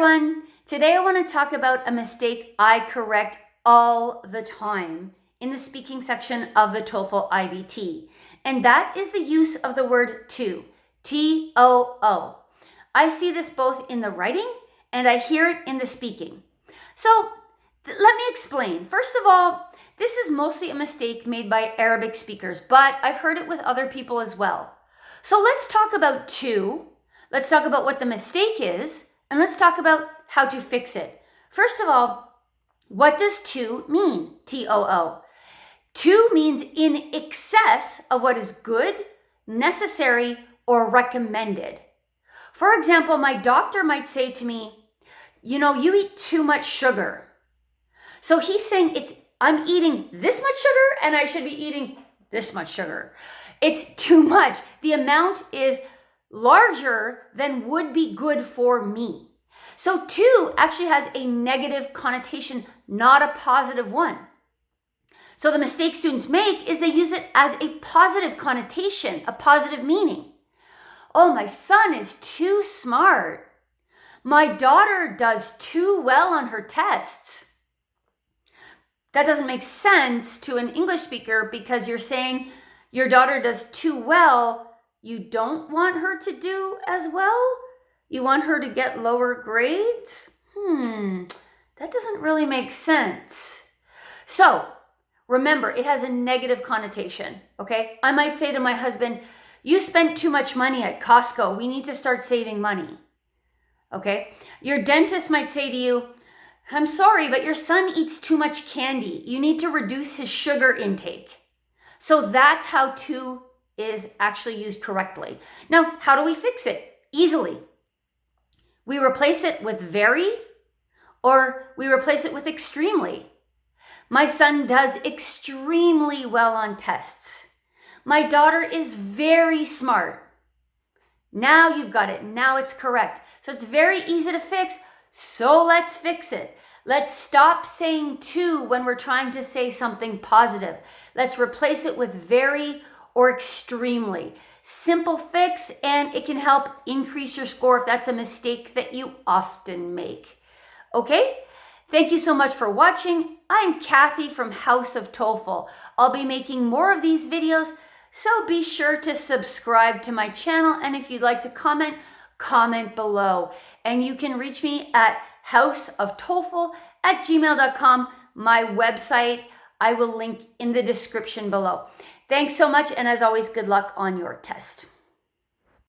everyone. Today I want to talk about a mistake I correct all the time in the speaking section of the TOEFL IBT, and that is the use of the word to, T-O-O. I see this both in the writing and I hear it in the speaking. So let me explain. First of all, this is mostly a mistake made by Arabic speakers, but I've heard it with other people as well. So let's talk about to, let's talk about what the mistake is, and let's talk about how to fix it. First of all, what does to mean? T-O-O. To means in excess of what is good, necessary, or recommended. For example, my doctor might say to me, you eat too much sugar. So he's saying I'm eating this much sugar and I should be eating this much sugar. It's too much. The amount is larger than would be good for me. So to actually has a negative connotation, not a positive one. So the mistake students make is they use it as a positive connotation, a positive meaning. Oh, my son is too smart. My daughter does too well on her tests. That doesn't make sense to an English speaker because you're saying your daughter does too well. You don't want her to do as well? You want her to get lower grades? That doesn't really make sense. So remember, it has a negative connotation, okay? I might say to my husband, you spent too much money at Costco. We need to start saving money, okay? Your dentist might say to you, I'm sorry, but your son eats too much candy. You need to reduce his sugar intake. So that's how to is actually used correctly. Now, how do we fix it? Easily. We replace it with very, or we replace it with extremely. My son does extremely well on tests. My daughter is very smart. Now you've got it. Now it's correct. So it's very easy to fix. So let's fix it. Let's stop saying to when we're trying to say something positive. Let's replace it with very or extremely. Simple fix, and it can help increase your score if that's a mistake that you often make. Okay? Thank you so much for watching. I'm Kathy from House of TOEFL. I'll be making more of these videos, so be sure to subscribe to my channel, and if you'd like to comment below. And you can reach me at houseoftofl@gmail.com, my website. I will link in the description below. Thanks so much, and as always, good luck on your test.